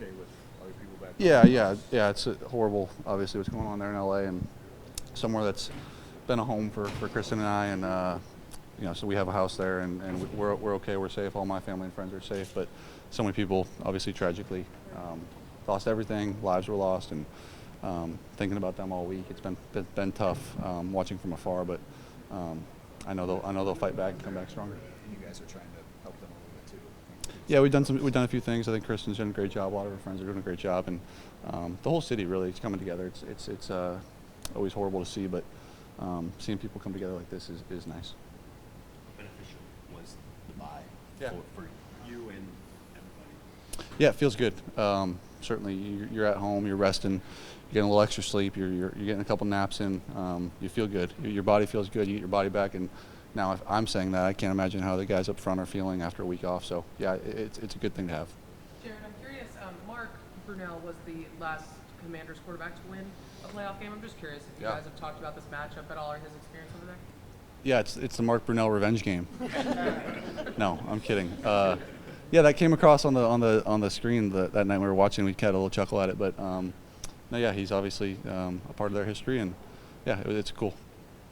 okay with other people back? Yeah. It's horrible, obviously, what's going on there in LA, and somewhere that's been a home for Kristen and I, and so we have a house there, and we're okay. We're safe. All my family and friends are safe, but so many people, obviously, tragically lost everything. Lives were lost, and thinking about them all week. It's been tough watching from afar, but I know they'll fight back and come back stronger. And you guys are trying to help them a little bit too. Yeah, we've done a few things. I think Kristen's done a great job. A lot of her friends are doing a great job, and the whole city really is coming together. It's always horrible to see, but seeing people come together like this is nice. Beneficial was the bye for you and everybody? Yeah, it feels good. Certainly, you're at home, you're resting, you're getting a little extra sleep, you're getting a couple naps in. You feel good. Your body feels good. You get your body back, and now if I'm saying that, I can't imagine how the guys up front are feeling after a week off. So yeah, it's a good thing to have. Jared, I'm curious. Mark Brunell was the last Commanders quarterback to win a playoff game. I'm just curious if you guys have talked about this matchup at all or his experience over there. Yeah, it's the Mark Brunell revenge game. No, I'm kidding. Yeah, that came across on the screen that night we were watching. We had a little chuckle at it, but no, yeah, he's obviously a part of their history, and yeah, it's cool.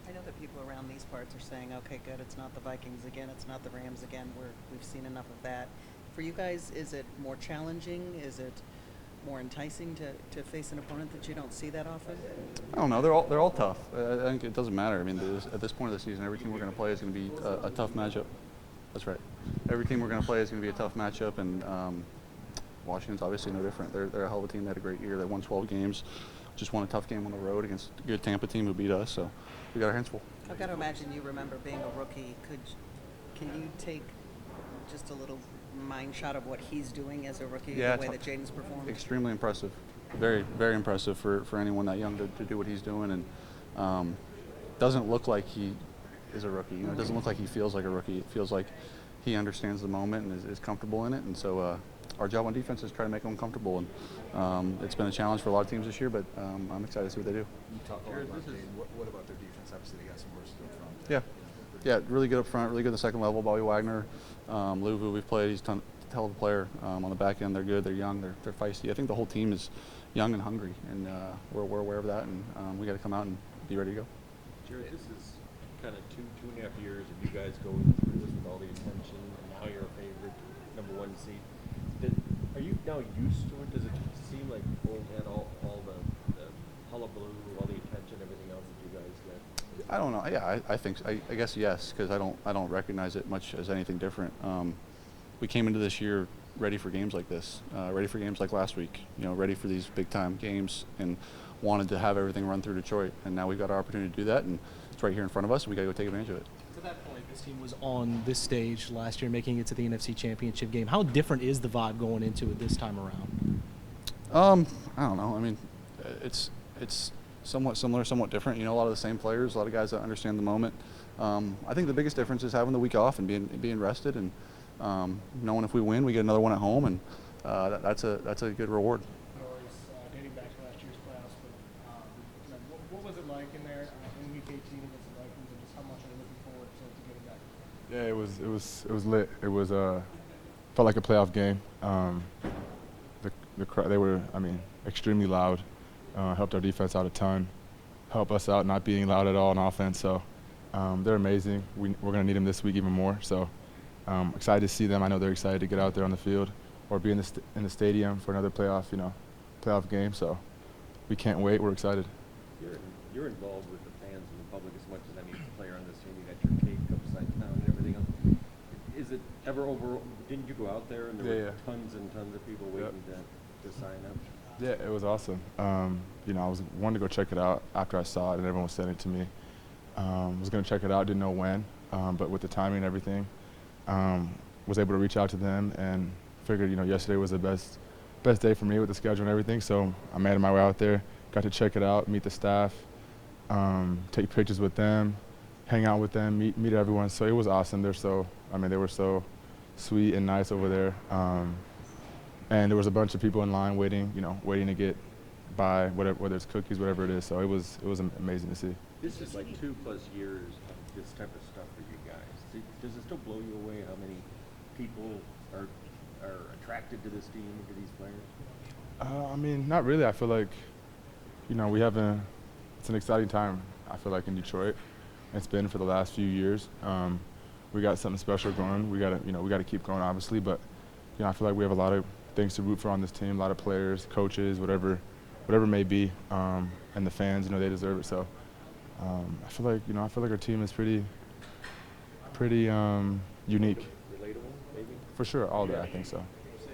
I know that people around these parts are saying, okay, good, it's not the Vikings again, it's not the Rams again. We've seen enough of that. For you guys, is it more challenging? Is it more enticing to face an opponent that you don't see that often? I don't know. They're all tough. I think it doesn't matter. I mean, at this point of the season, every team we're going to play is going to be a tough matchup. That's right. Every team we're going to play is going to be a tough matchup, and Washington's obviously no different. They're a hell of a team. They had a great year. They won 12 games. Just won a tough game on the road against a good Tampa team who beat us. So we got our hands full. I've got to imagine you remember being a rookie. Can you take just a little mind shot of what he's doing as a rookie, the way that Jaden's performed? Extremely impressive. Very, very impressive for anyone that young to do what he's doing, and doesn't look like he is a rookie. It doesn't look like he feels like a rookie. It feels like he understands the moment and is comfortable in it. And so our job on defense is try to make him comfortable. And it's been a challenge for a lot of teams this year, but I'm excited to see what they do. You talk about Jaden. What about their defense? Obviously, they got some worse up front. Yeah, really good up front, really good at the second level. Bobby Wagner, Lou, who we've played, he's a hell of a player. On the back end, they're good, they're young, they're feisty. I think the whole team is young and hungry, and we're aware of that, and we got to come out and be ready to go. Jared, this is kind of two and a half years of you guys going through this with all the attention, and now you're a favorite, number one seed. Are you now used to it? Does it seem like old had all the hullabaloo, all the attention, everything else that you guys get? I don't know. Yeah, I think so. I guess yes, because I don't recognize it much as anything different. We came into this year ready for games like this, ready for games like last week. Ready for these big time games, and wanted to have everything run through Detroit. And now we've got our opportunity to do that, and it's right here in front of us. And we got to go take advantage of it. To that point, this team was on this stage last year, making it to the NFC Championship game. How different is the vibe going into it this time around? I don't know. I mean, it's somewhat similar, somewhat different. A lot of the same players, a lot of guys that understand the moment. I think the biggest difference is having the week off and being rested, and knowing if we win, we get another one at home, and that's a good reward. Dating back to last year's playoffs, but what was it like in there in Week 18 against the Vikings, and just how much are you looking forward to getting back? Yeah, it was lit. It was felt like a playoff game. The crowd, they were, extremely loud. Helped our defense out a ton. Helped us out not being loud at all on offense. So they're amazing. We're going to need them this week even more. So excited to see them. I know they're excited to get out there on the field or be in the stadium for another playoff game. So we can't wait. We're excited. You're involved with the fans and the public as much as any player on this team. You got your cake upside down and everything else. Is it ever over? Didn't you go out there and there were tons and tons of people waiting to sign up? Yeah, it was awesome. I was wanting to go check it out after I saw it and everyone was sending it to me. Was going to check it out, didn't know when, but with the timing and everything, was able to reach out to them and figured, yesterday was the best day for me with the schedule and everything. So I made my way out there, got to check it out, meet the staff, take pictures with them, hang out with them, meet everyone. So it was awesome. They were so sweet and nice over there. And there was a bunch of people in line waiting to get by, whether it's cookies, whatever it is. So it was amazing to see. This is like 2+ years of this type of stuff for you guys. Does it still blow you away how many people are attracted to this team, to these players? I mean, not really. I feel like, you know, it's an exciting time, I feel like, in Detroit. It's been for the last few years. We got something special going. We gotta keep going, obviously, but, you know, I feel like we have a lot of things to root for on this team, a lot of players, coaches, whatever it may be, and the fans, you know, they deserve it. So I feel like our team is pretty unique. Relatable, maybe? For sure, all day, I think so.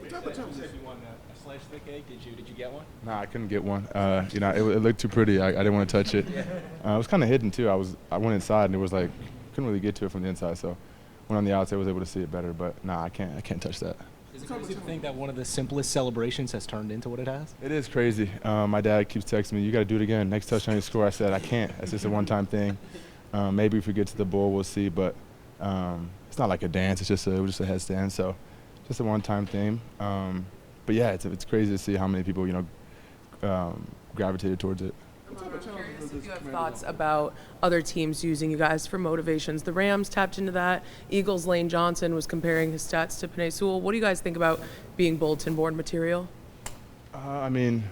You said you won a slice thick egg. Did you get one? Nah, I couldn't get one. You know, it looked too pretty. I didn't want to touch it. It was kind of hidden too. I went inside and it was like couldn't really get to it from the inside. So went on the outside, was able to see it better. But nah, I can't touch that. Is it crazy to think that one of the simplest celebrations has turned into what it has? It is crazy. My dad keeps texting me, "You got to do it again. Next touchdown you score." I said, "I can't. It's just a one-time thing. Maybe if we get to the bowl, we'll see." But it's not like a dance. It's just a headstand. So just a one-time thing. But yeah, it's crazy to see how many people, you know, gravitated towards it. I'm curious if you have thoughts about other teams using you guys for motivations. The Rams tapped into that. Eagles' Lane Johnson was comparing his stats to Penei Sewell. What do you guys think about being bulletin-board material? I mean,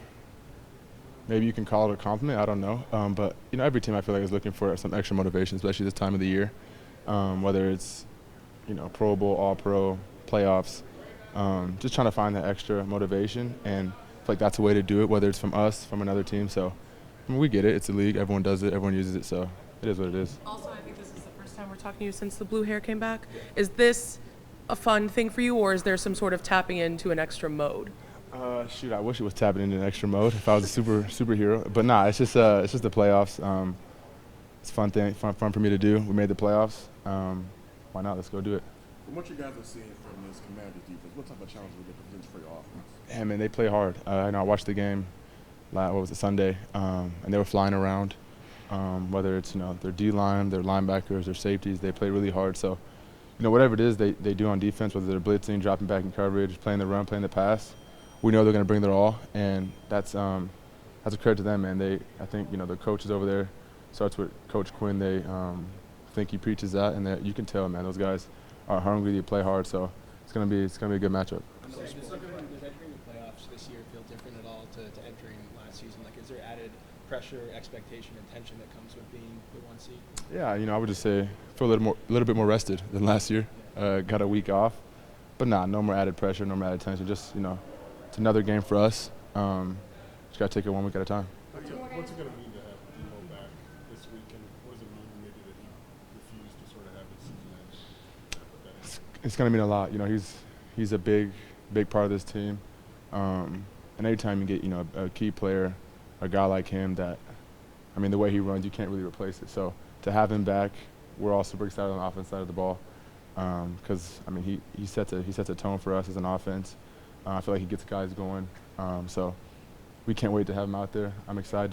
maybe you can call it a compliment. I don't know. But, you know, every team I feel like is looking for some extra motivation, especially this time of the year. Whether it's, you know, Pro Bowl, All-Pro, playoffs. Just trying to find that extra motivation, and I feel like that's a way to do it, whether it's from us, from another team. So I mean, we get it. It's a league. Everyone does it. Everyone uses it. So it is what it is. Also, I think this is the first time we're talking to you since the blue hair came back. Is this a fun thing for you, or is there some sort of tapping into an extra mode? Shoot, I wish it was tapping into an extra mode if I was a superhero. But nah, it's just the playoffs. It's fun for me to do. We made the playoffs. Why not? Let's go do it. From what you guys are seeing from this Commanders defense, what type of challenges will they present for your offense? Yeah, man, they play hard. I know I watched the game. Sunday? And they were flying around. Whether it's, you know, their D-line, their linebackers, their safeties, they play really hard. So, you know, whatever it is they do on defense, whether they're blitzing, dropping back in coverage, playing the run, playing the pass, we know they're going to bring their all, and that's a credit to them, man. I think, you know, the coaches over there, starts with Coach Quinn. They think he preaches that, and you can tell, man, those guys are hungry. They play hard, so it's gonna be a good matchup. Does entering the playoffs this year feel different at all to entering last season? Like, is there added pressure, expectation, and tension that comes with being the 1 seed? Yeah, you know, I would just say I feel a little bit more rested than last year. Got a week off, but no more added pressure, no more added tension. Just, you know, it's another game for us. Just gotta take it 1 week at a time. What's it going to mean to have Debo back this week, and what does it mean maybe that he refused to sort of have his season end? It's going to mean a lot. You know, he's a big part of this team. And every time you get, you know, a key player, a guy like him that, I mean, the way he runs, you can't really replace it. So to have him back, we're all super excited on the offense side of the ball because, I mean, he sets a tone for us as an offense. I feel like he gets guys going. So we can't wait to have him out there. I'm excited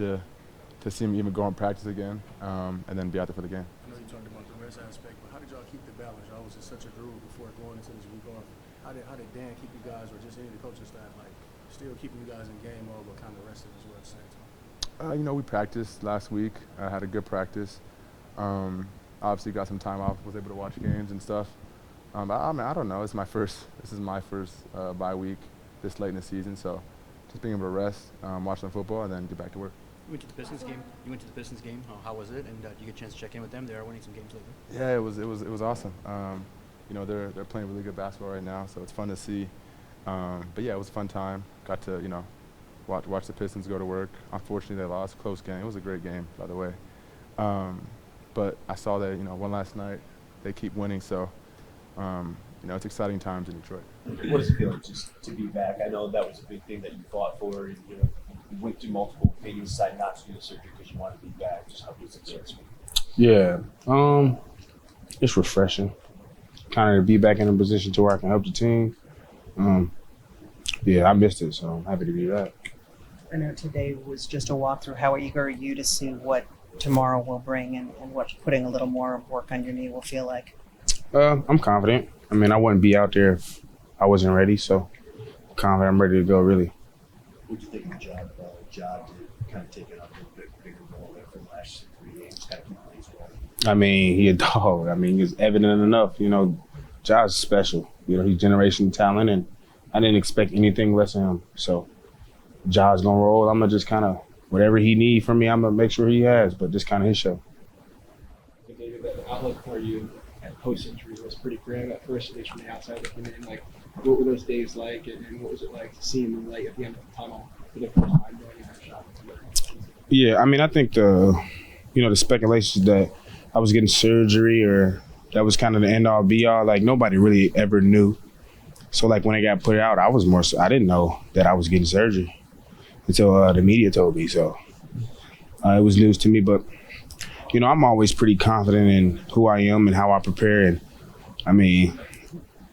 to see him even go and practice again and then be out there for the game. I know you talked about the rest aspect, but how did y'all keep the balance? Y'all was in such a groove before going into this week off. How did Dan keep you guys, or just any of the coaching staff, like still keeping you guys in game mode, but kind of rested as well at the same time? You know, we practiced last week. I had a good practice. Obviously got some time off, was able to watch games and stuff. I mean, I don't know. This is my first bye week this late in the season, so just being able to rest, watch some football, and then get back to work. You went to the Pistons game. How was it? And did you get a chance to check in with them? They are winning some games lately. Yeah, it was awesome. You know, they're playing really good basketball right now, so it's fun to see. But yeah, it was a fun time. Got to, you know, watch the Pistons go to work. Unfortunately, they lost. Close game. It was a great game, by the way. But I saw that, you know, one last night. They keep winning, so you know, it's exciting times in Detroit. What does it feel like just to be back? I know that was a big thing that you fought for. And, you know, you went through multiple opinions, decided not to do the surgery because you wanted to be back. Just how does it feel this week? Yeah, it's refreshing. Kind of be back in a position to where I can help the team. Yeah, I missed it, so I'm happy to be back. I know today was just a walkthrough. How eager are you to see what tomorrow will bring and what putting a little more work on your knee will feel like? I'm confident. I mean, I wouldn't be out there if I wasn't ready, so confident I'm ready to go, really. What do you think of the job? Job to kind of take it up a little bit bigger role there for the last 3 games, kind of keep things rolling? I mean, he a dog. I mean, it's evident enough. You know, Josh's special. You know, he's generational talent, and I didn't expect anything less of him. So Ja's gonna roll. I'm gonna just kind of whatever he need from me, I'm gonna make sure he has. But this kind of his show. David, the outlook for you at post-injury was pretty grim at first, at least from the outside looking in. Like, what were those days like, and what was it like seeing the light at the end of the tunnel for the first time going that shot? Yeah, I mean, I think the speculations that I was getting surgery or that was kind of the end-all be-all, like nobody really ever knew. So like when it got put out, I didn't know that I was getting surgery until the media told me. So it was news to me, but I'm always pretty confident in who I am and how I prepare. And I mean,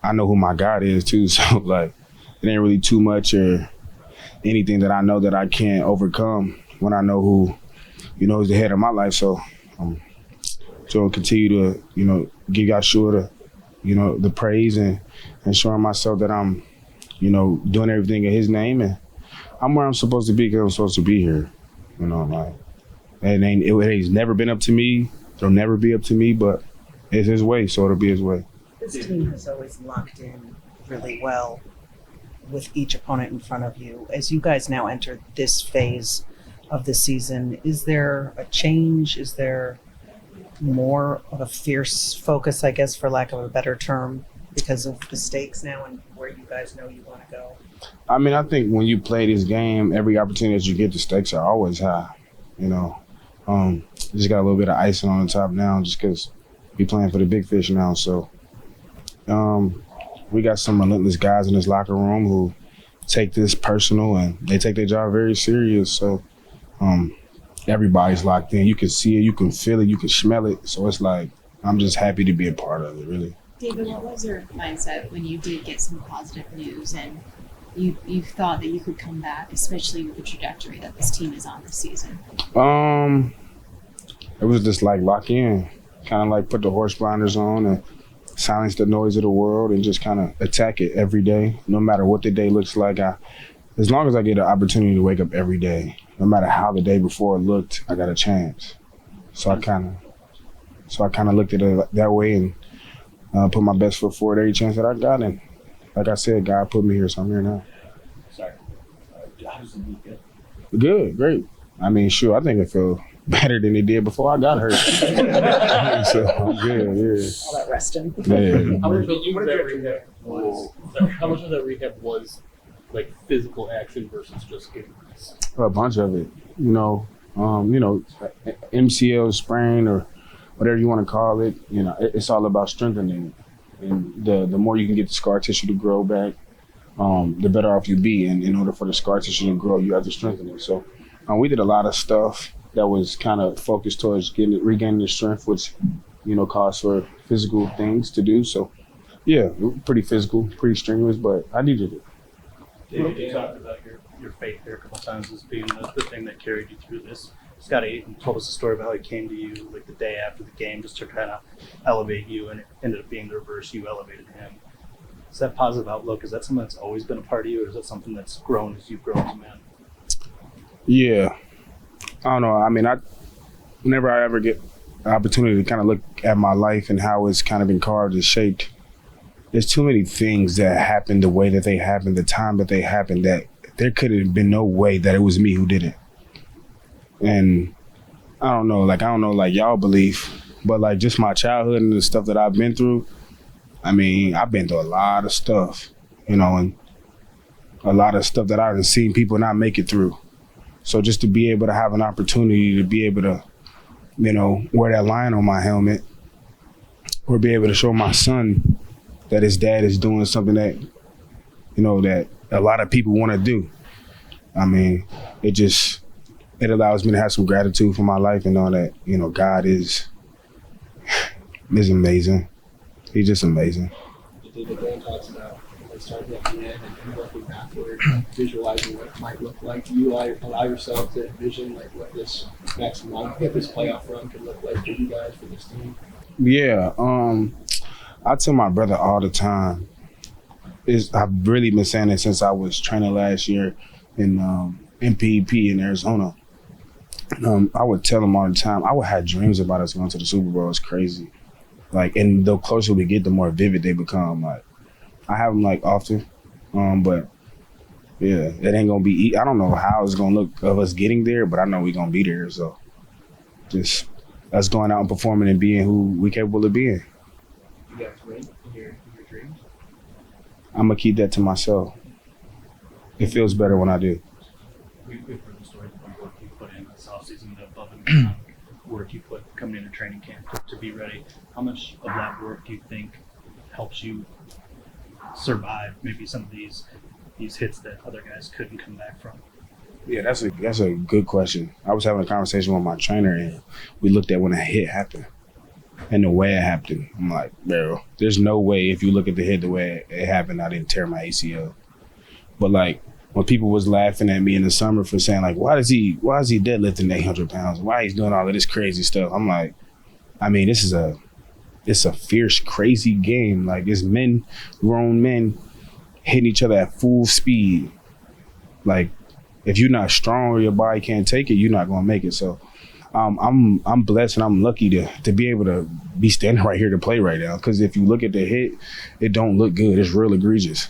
I know who my God is too. So like, it ain't really too much or anything that I know that I can't overcome when I know who, is the head of my life. So, so continue to, give God sure the praise and showing myself that I'm, doing everything in His name and I'm where I'm supposed to be because I'm supposed to be here. Like it has never been up to me. It'll never be up to me, but it's His way, so it'll be His way. This team has always locked in really well with each opponent in front of you. As you guys now enter this phase of the season, is there a change? Is there more of a fierce focus, I guess, for lack of a better term, because of the stakes now and where you guys know you want to go? I mean, I think when you play this game, every opportunity that you get, the stakes are always high. Just got a little bit of icing on the top now just because we're playing for the big fish now. So we got some relentless guys in this locker room who take this personal and they take their job very serious. So everybody's locked in. You can see it, you can feel it, you can smell it. So it's like, I'm just happy to be a part of it, really. David, what was your mindset when you did get some positive news and you thought that you could come back, especially with the trajectory that this team is on this season? It was just like lock in, kind of like put the horse blinders on and silence the noise of the world and just kind of attack it every day, no matter what the day looks like. As long as I get an opportunity to wake up every day, no matter how the day before looked, I got a chance. So I kind of looked at it that way and put my best foot forward every chance that I got. And like I said, God put me here, so I'm here now. Sorry. How does the week go? Good, great. I mean, sure, I think it feels better than it did before I got hurt. So I'm good, yeah. All that resting. Yeah. How much of that rehab was like physical action versus just getting rest? A bunch of it, MCL sprain or whatever you want to call it. It's all about strengthening it. And the more you can get the scar tissue to grow back, the better off you be. And in order for the scar tissue to grow, you have to strengthen it. So we did a lot of stuff that was kind of focused towards regaining the strength, which, calls for physical things to do. So, yeah, pretty physical, pretty strenuous, but I needed it. David, you talked about your faith there a couple times as being the thing that carried you through this. Scotty told us a story about how he came to you like the day after the game just to kind of elevate you, and it ended up being the reverse. You elevated him. Is that positive outlook? Is that something that's always been a part of you, or is that something that's grown as you've grown as a man? Yeah. I don't know. I mean, whenever I ever get an opportunity to kind of look at my life and how it's kind of been carved and shaped, there's too many things that happened the way that they happened, the time that they happened, that there could have been no way that it was me who did it. And I don't know like y'all believe, but like just my childhood and the stuff that I've been through, I mean, I've been through a lot of stuff, and a lot of stuff that I've seen people not make it through. So just to be able to have an opportunity to be able to, wear that lion on my helmet or be able to show my son that his dad is doing something that, that a lot of people want to do. I mean, it allows me to have some gratitude for my life and know that, God is amazing. He's just amazing. David Dan talks about starting at the end and working backward, visualizing what it might look like. Do you allow yourself to envision like what this next month, what this playoff run could look like for you guys, for this team? Yeah, I tell my brother all the time. I've really been saying it since I was training last year in MPP in Arizona. I would tell him all the time. I would have dreams about us going to the Super Bowl. It's crazy. Like, and the closer we get, the more vivid they become. Like, I have them like often, but Yeah, it ain't gonna be. I don't know how it's gonna look of us getting there, but I know we gonna be there. So just us going out and performing and being who we capable of being. You guys win in your dreams? I'm gonna keep that to myself. It feels better when I do. We've heard the story of the work you put in this offseason, the above and beyond work you put coming into training camp to be ready. How much of that work do you think helps you survive maybe some of these hits that other guys couldn't come back from? Yeah, that's a good question. I was having a conversation with my trainer, and we looked at when a hit happened and the way it happened. I'm like, bro, there's no way if you look at the hit the way it happened, I didn't tear my ACL. But like when people was laughing at me in the summer for saying like, why is he deadlifting 800 pounds? Why he's doing all of this crazy stuff? I'm like, I mean, it's a fierce, crazy game. Like it's grown men hitting each other at full speed. Like if you're not strong or your body can't take it, you're not gonna make it. So I'm blessed and I'm lucky to be able to be standing right here to play right now. Because if you look at the hit, it don't look good. It's real egregious,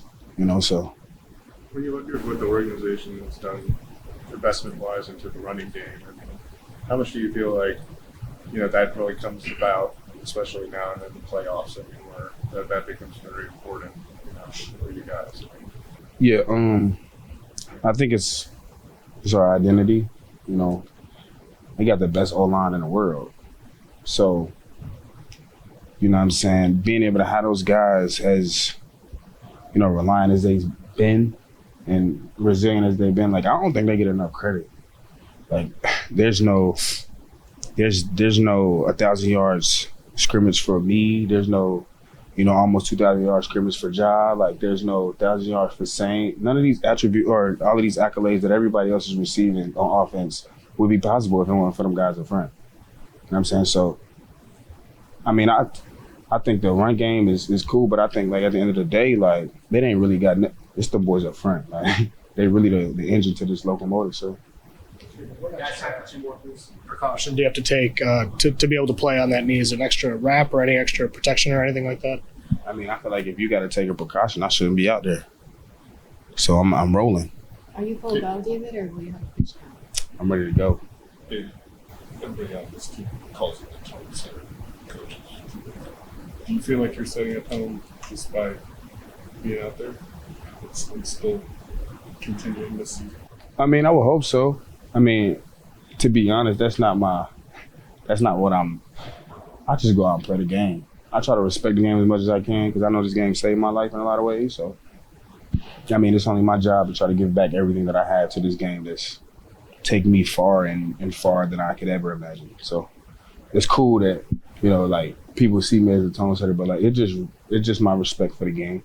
So When you look at what the organization has done investment-wise into the running game, I mean, how much do you feel like, that really comes about, especially now in the playoffs, where that becomes very important, for you guys? yeah, I think it's our identity. We got the best O-line in the world. So, you know what I'm saying? Being able to have those guys as, reliant as they've been and resilient as they've been, like, I don't think they get enough credit. Like, there's no 1,000 yards scrimmage for me. There's no, almost 2,000 yards scrimmage for Ja. Like, there's no 1,000 yards for Saint. None of these attributes or all of these accolades that everybody else is receiving on offense would be possible if it weren't for them guys up front. You know what I'm saying? So, I mean, I think the run game is cool, but I think, like, at the end of the day, like, they ain't really got it's the boys up front. Like, they really the engine to this locomotive, so. Precaution do you have to take to be able to play on that knee? Is it an extra wrap or any extra protection or anything like that? I mean, I feel like if you got to take a precaution, I shouldn't be out there. So I'm rolling. Are you full go, David, or will you have a pitch count? I'm ready to go. Everybody on this team calls it the tone setter coaches. Do you feel like you're setting a tone just by being out there? It's still continuing this season. I mean, I would hope so. I mean, to be honest, that's not what I just go out and play the game. I try to respect the game as much as I can because I know this game saved my life in a lot of ways. So, I mean, it's only my job to try to give back everything that I have to this game that's taken me far and far than I could ever imagine. So, it's cool that, like, people see me as a tone setter, but, like, it's just my respect for the game.